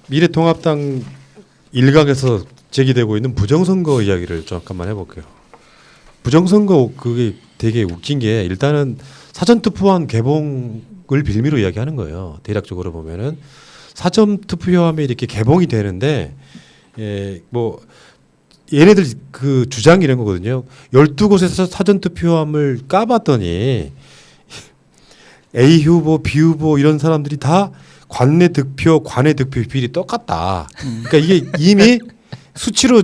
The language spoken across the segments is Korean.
미래통합당 일각에서 제기되고 있는 부정선거 이야기를 잠깐만 해볼게요. 부정선거 그게 되게 웃긴 게 일단은 사전투표한 개봉을 빌미로 이야기하는 거예요. 대략적으로 보면은 사전투표하면 이렇게 개봉이 되는데 뭐 얘네들 그 주장이 이런 거거든요. 12곳에서 사전투표함을 까봤더니 A 후보, B 후보 이런 사람들이 다 관내 득표, 관외 득표 비율이 똑같다. 그러니까 이게 이미 수치로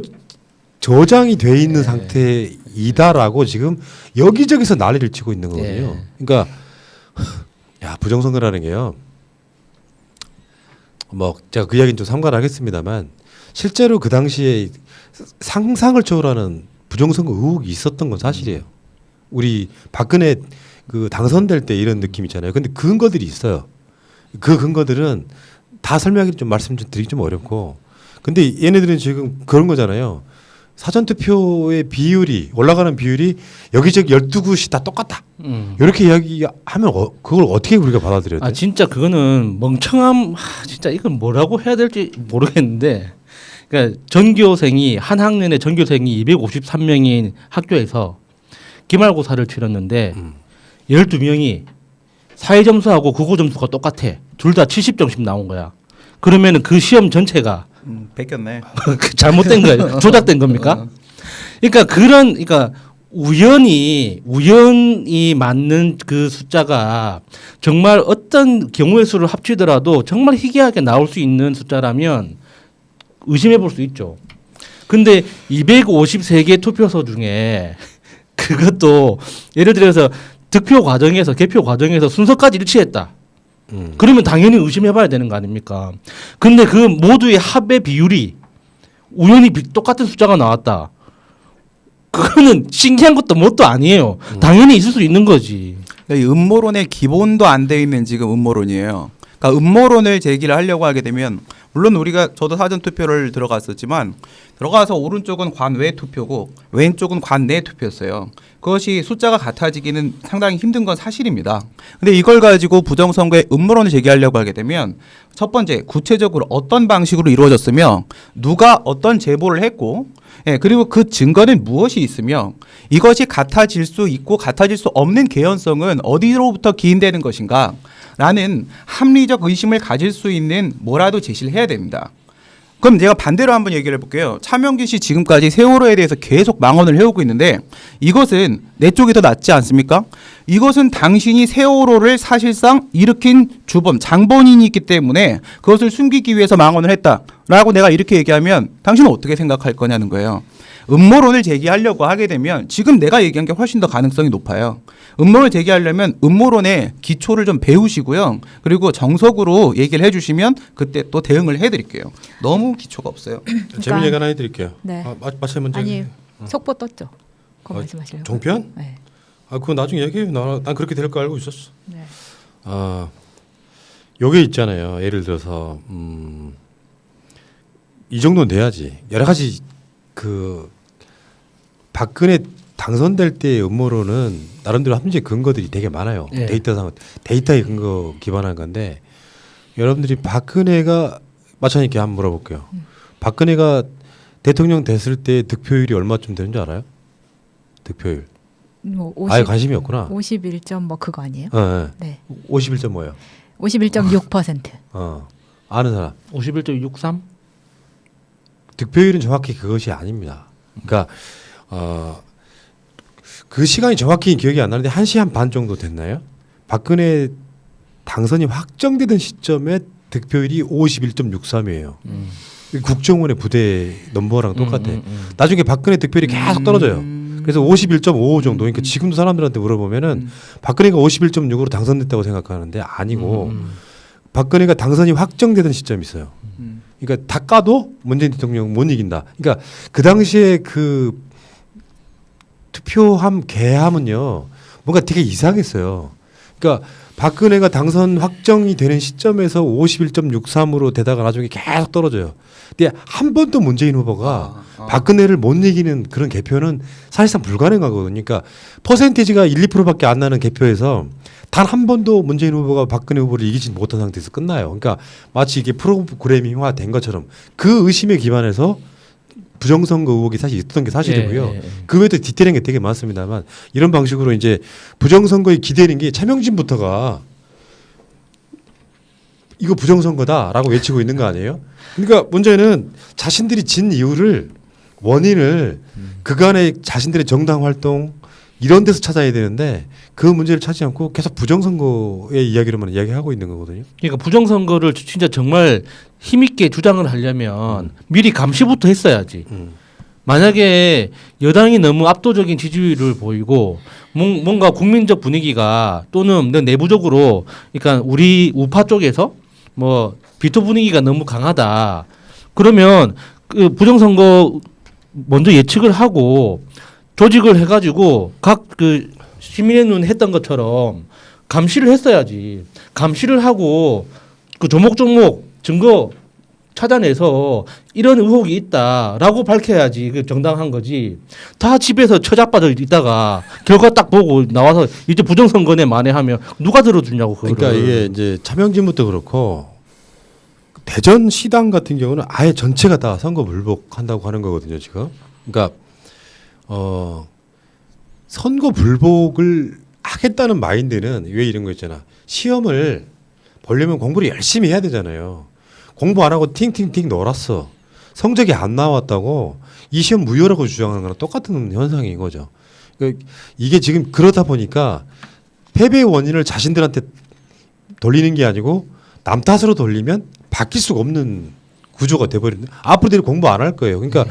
저장이 돼 있는 상태이다라고 지금 여기저기서 난리를 치고 있는 거거든요. 그러니까 야 부정선거라는 게요. 뭐 제가 그 이야기는 좀 삼가하겠습니다만 실제로 그 당시에 상상을 초월하는 부정선거 의혹이 있었던 건 사실이에요. 우리 박근혜 그 당선될 때 이런 느낌 있잖아요. 근데 그 근거들이 있어요. 그 근거들은 다 설명이 좀 말씀 좀 드리기 좀 어렵고. 근데 얘네들은 지금 그런 거잖아요. 사전투표의 비율이 올라가는 비율이 여기저기 12곳이 다 똑같다. 이렇게 이야기하면 그걸 어떻게 우리가 받아들여야 돼? 아 진짜 그거는 멍청함. 진짜 이건 뭐라고 해야 될지 모르겠는데. 그러니까 전교생이 한 학년에 전교생이 253명인 학교에서 기말고사를 치렀는데 12명이 사회 점수하고 국어 점수가 똑같아. 둘 다 70점씩 나온 거야. 그러면은 그 시험 전체가 베꼈네. 잘못된 거예요. 조작된 겁니까? 그러니까 우연히 맞는 그 숫자가 정말 어떤 경우의 수를 합치더라도 정말 희귀하게 나올 수 있는 숫자라면 의심해 볼 수 있죠. 근데 253개 투표소 중에 그것도 예를 들어서 득표 과정에서 개표 과정에서 순서까지 일치했다. 그러면 당연히 의심해봐야 되는 거 아닙니까? 근데 그 모두의 합의 비율이 우연히 똑같은 숫자가 나왔다. 그거는 신기한 것도 뭣도 아니에요. 당연히 있을 수 있는 거지. 이 음모론의 기본도 안 돼 있는 지금 음모론이에요. 그러니까 음모론을 제기를 하려고 하게 되면 물론 저도 사전 투표를 들어갔었지만 들어가서 오른쪽은 관외 투표고 왼쪽은 관내 투표였어요. 그것이 숫자가 같아지기는 상당히 힘든 건 사실입니다. 근데 이걸 가지고 부정선거의 음모론을 제기하려고 하게 되면 첫 번째 구체적으로 어떤 방식으로 이루어졌으며 누가 어떤 제보를 했고 그리고 그 증거는 무엇이 있으며 이것이 같아질 수 있고 같아질 수 없는 개연성은 어디로부터 기인되는 것인가 라는 합리적 의심을 가질 수 있는 뭐라도 제시를 해야 됩니다. 그럼 제가 반대로 한번 얘기를 해볼게요. 차명진 씨 지금까지 세월호에 대해서 계속 망언을 해오고 있는데 이것은 내 쪽이 더 낫지 않습니까? 이것은 당신이 세월호를 사실상 일으킨 주범, 장본인이 있기 때문에 그것을 숨기기 위해서 망언을 했다라고 내가 이렇게 얘기하면 당신은 어떻게 생각할 거냐는 거예요. 음모론을 제기하려고 하게 되면 지금 내가 얘기한 게 훨씬 더 가능성이 높아요. 음모론을 제기하려면 음모론의 기초를 좀 배우시고요. 그리고 정석으로 얘기를 해주시면 그때 또 대응을 해드릴게요. 너무 기초가 없어요. 재밌는 얘기 하나 해드릴게요. 네. 마치 먼저. 아니 속보 떴죠. 그거 말씀하시려고. 종편? 네. 그거 나중에 얘기해요. 난 그렇게 될 거 알고 있었어. 네. 요게 있잖아요. 예를 들어서 이 정도는 돼야지. 여러 가지 그 박근혜 당선될 때의 음모론은 나름대로 합리적 근거들이 되게 많아요. 네. 데이터에 근거 기반한 건데 여러분들이 박근혜가 마찬가지 한번 물어볼게요. 박근혜가 대통령 됐을 때 득표율이 얼마쯤 되는 줄 알아요? 득표율. 뭐 50, 아예 관심이 없구나. 51점 뭐 그거 아니에요? 네. 네. 51점 뭐예요? 51.6%. 아는 사람. 51.63? 득표율은 정확히 그것이 아닙니다. 그러니까 그 시간이 정확히 기억이 안 나는데 1시 한 반 정도 됐나요? 박근혜 당선이 확정되던 시점에 득표율이 51.63이에요. 국정원의 부대 넘버랑 똑같아. 나중에 박근혜 득표율이 계속 떨어져요. 그래서 51.55 정도. 그러니까 지금도 사람들한테 물어보면은 박근혜가 51.6으로 당선됐다고 생각하는데 아니고 박근혜가 당선이 확정되던 시점이 있어요. 그러니까 다 까도 문재인 대통령 못 이긴다. 그러니까 그 당시에 그 투표함 개함은요 뭔가 되게 이상했어요. 그러니까 박근혜가 당선 확정이 되는 시점에서 51.63으로 되다가 나중에 계속 떨어져요. 근데 한 번도 문재인 후보가 박근혜를 못 이기는 그런 개표는 사실상 불가능하거든요. 그러니까 퍼센테이지가 1, 2%밖에 안 나는 개표에서 단 한 번도 문재인 후보가 박근혜 후보를 이기지 못한 상태에서 끝나요. 그러니까 마치 이게 프로그래밍화된 것처럼 그 의심에 기반해서 부정선거 의혹이 사실 있었던 게 사실이고요. 예. 그 외에도 디테일한 게 되게 많습니다만 이런 방식으로 이제 부정선거에 기대는 게 차명진부터가 이거 부정선거다라고 외치고 있는 거 아니에요? 그러니까 문제는 자신들이 진 이유를 원인을 그간의 자신들의 정당 활동 이런 데서 찾아야 되는데 그 문제를 찾지 않고 계속 부정선거의 이야기로만 이야기하고 있는 거거든요. 그러니까 부정선거를 진짜 정말 힘있게 주장을 하려면 미리 감시부터 했어야지. 만약에 여당이 너무 압도적인 지지율을 보이고 뭔가 국민적 분위기가 또는 내부적으로 그러니까 우리 우파 쪽에서 뭐 비토 분위기가 너무 강하다. 그러면 그 부정선거 먼저 예측을 하고 조직을 해가지고 각 그 시민의 눈 했던 것처럼 감시를 했어야지. 감시를 하고 그 조목조목 증거 찾아내서 이런 의혹이 있다라고 밝혀야지 그 정당한 거지. 다 집에서 처자빠져 있다가 결과 딱 보고 나와서 이제 부정선거네 만회하면 누가 들어주냐고 그거를. 그러니까 이게 이제 차명진부터 그렇고 대전 시당 같은 경우는 아예 전체가 다 선거 불복한다고 하는 거거든요 지금. 그러니까 선거 불복을 하겠다는 마인드는 왜 이런 거 있잖아. 시험을 보려면 공부를 열심히 해야 되잖아요. 공부 안 하고 팅팅팅 놀았어. 성적이 안 나왔다고 이 시험 무효라고 주장하는 거랑 똑같은 현상인 거죠. 그러니까 이게 지금 그러다 보니까 패배의 원인을 자신들한테 돌리는 게 아니고 남 탓으로 돌리면 바뀔 수가 없는 구조가 돼버리는. 앞으로 공부 안 할 거예요. 그러니까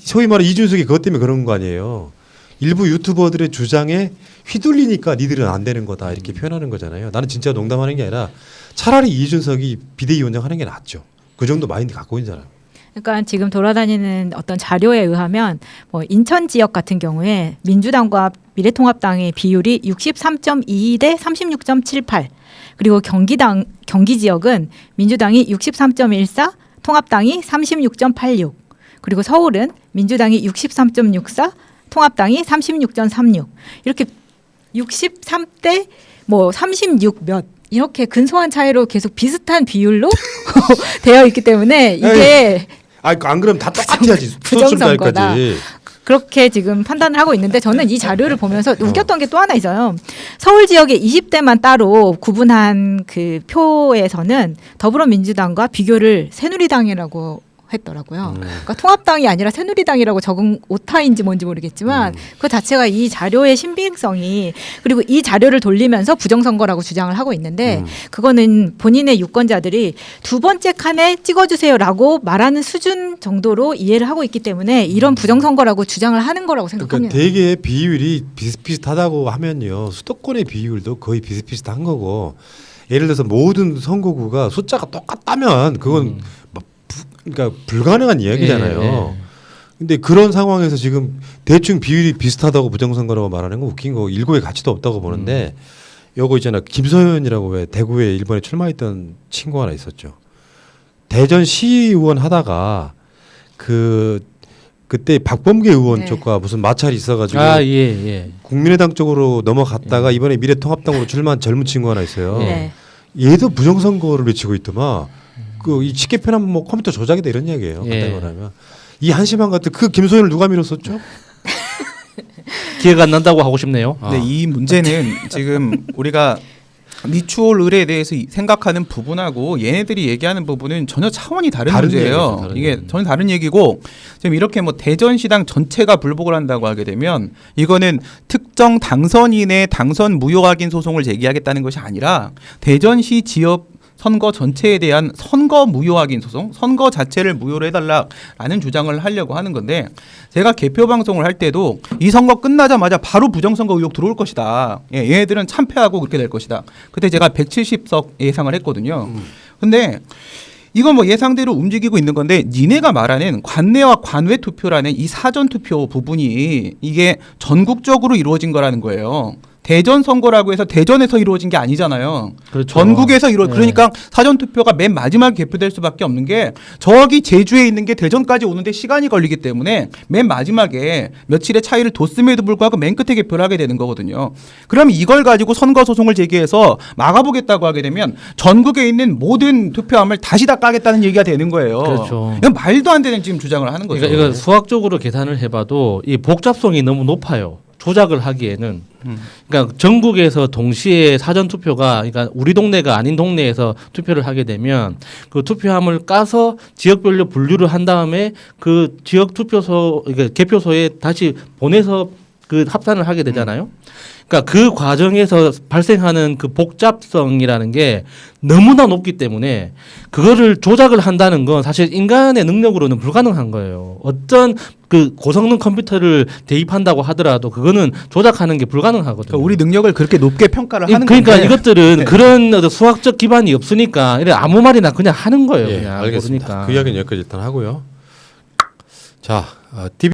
소위 말해 이준석이 그것 때문에 그런 거 아니에요. 일부 유튜버들의 주장에 휘둘리니까 니들은 안 되는 거다 이렇게 표현하는 거잖아요. 나는 진짜 농담하는 게 아니라 차라리 이준석이 비대위원장 하는 게 낫죠. 그 정도 마인드 갖고 있는 사람. 그러니까 지금 돌아다니는 어떤 자료에 의하면 뭐 인천 지역 같은 경우에 민주당과 미래통합당의 비율이 63.22 대 36.78 그리고 경기 지역은 민주당이 63.14 통합당이 36.86 그리고 서울은 민주당이 63.64 통합당이 36.36 이렇게 63대 뭐 36 몇 이렇게 근소한 차이로 계속 비슷한 비율로 되어 있기 때문에 이게 안 그러면 다 똑같아야지. 부정선거다. 그렇게 지금 판단을 하고 있는데 저는 이 자료를 보면서 웃겼던 게 또 하나 있어요. 서울 지역의 20대만 따로 구분한 그 표에서는 더불어민주당과 비교를 새누리당이라고 했더라고요. 그러니까 통합당이 아니라 새누리당이라고 적은 오타인지 뭔지 모르겠지만 그 자체가 이 자료의 신빙성이 그리고 이 자료를 돌리면서 부정선거라고 주장을 하고 있는데 그거는 본인의 유권자들이 두 번째 칸에 찍어주세요라고 말하는 수준 정도로 이해를 하고 있기 때문에 이런 부정선거라고 주장을 하는 거라고 생각합니다. 그러니까 대개 비율이 비슷비슷하다고 하면요. 수도권의 비율도 거의 비슷비슷한 거고 예를 들어서 모든 선거구가 숫자가 똑같다면 그건 그러니까 불가능한 이야기잖아요. 예. 근데 그런 상황에서 지금 대충 비율이 비슷하다고 부정선거라고 말하는 건 웃긴 거 일고의 가치도 없다고 보는데 요거 있잖아. 김소연이라고 왜 대구에 일본에 출마했던 친구 하나 있었죠. 대전 시의원 하다가 그때 박범계 의원 쪽과 무슨 마찰이 있어가지고 국민의당 쪽으로 넘어갔다가 이번에 미래통합당으로 출마한 젊은 친구 하나 있어요. 얘도 부정선거를 외치고 있더만. 이 쉽게 표현하면 뭐 컴퓨터 조작이다 이런 이야기예요. 간단히 말하면 이 한심한 것들 그 김소연을 누가 밀었었죠? 기회가 안 난다고 하고 싶네요. 근데 이 문제는 지금 우리가 미추홀 의뢰에 대해서 생각하는 부분하고 얘네들이 얘기하는 부분은 전혀 차원이 다른 문제예요. 얘기죠, 이게 전혀 다른 얘기고 지금 이렇게 뭐 대전시당 전체가 불복을 한다고 하게 되면 이거는 특정 당선인의 당선 무효 확인 소송을 제기하겠다는 것이 아니라 대전시 지역 선거 전체에 대한 선거 무효 확인 소송, 선거 자체를 무효로 해달라라는 주장을 하려고 하는 건데 제가 개표 방송을 할 때도 이 선거 끝나자마자 바로 부정선거 의혹 들어올 것이다. 얘네들은 참패하고 그렇게 될 것이다. 그때 제가 170석 예상을 했거든요. 근데 이건 뭐 예상대로 움직이고 있는 건데 니네가 말하는 관내와 관외 투표라는 이 사전 투표 부분이 이게 전국적으로 이루어진 거라는 거예요. 대전 선거라고 해서 대전에서 이루어진 게 아니잖아요. 그렇죠. 전국에서 네. 그러니까 사전 투표가 맨 마지막에 개표될 수밖에 없는 게 저기 제주에 있는 게 대전까지 오는데 시간이 걸리기 때문에 맨 마지막에 며칠의 차이를 뒀음에도 불구하고 맨 끝에 개표를 하게 되는 거거든요. 그럼 이걸 가지고 선거 소송을 제기해서 막아보겠다고 하게 되면 전국에 있는 모든 투표함을 다시 다 까겠다는 얘기가 되는 거예요. 그렇죠. 이건 말도 안 되는 지금 주장을 하는 거죠. 그러니까 이거 수학적으로 계산을 해봐도 이 복잡성이 너무 높아요. 조작을 하기에는. 그러니까 전국에서 동시에 사전 투표가 그러니까 우리 동네가 아닌 동네에서 투표를 하게 되면 그 투표함을 까서 지역별로 분류를 한 다음에 그 지역 투표소 그러니까 개표소에 다시 보내서 그 합산을 하게 되잖아요. 그러니까 그 과정에서 발생하는 그 복잡성이라는 게 너무나 높기 때문에 그거를 조작을 한다는 건 사실 인간의 능력으로는 불가능한 거예요. 어떤 그 고성능 컴퓨터를 대입한다고 하더라도 그거는 조작하는 게 불가능하거든요. 그러니까 우리 능력을 그렇게 높게 평가를 하는 그러니까 건데 이것들은 네. 그런 어떤 수학적 기반이 없으니까 이래 아무 말이나 그냥 하는 거예요. 예, 그냥 알겠습니다. 모르니까. 그 이야기는 여기까지 일단 하고요. 자, TV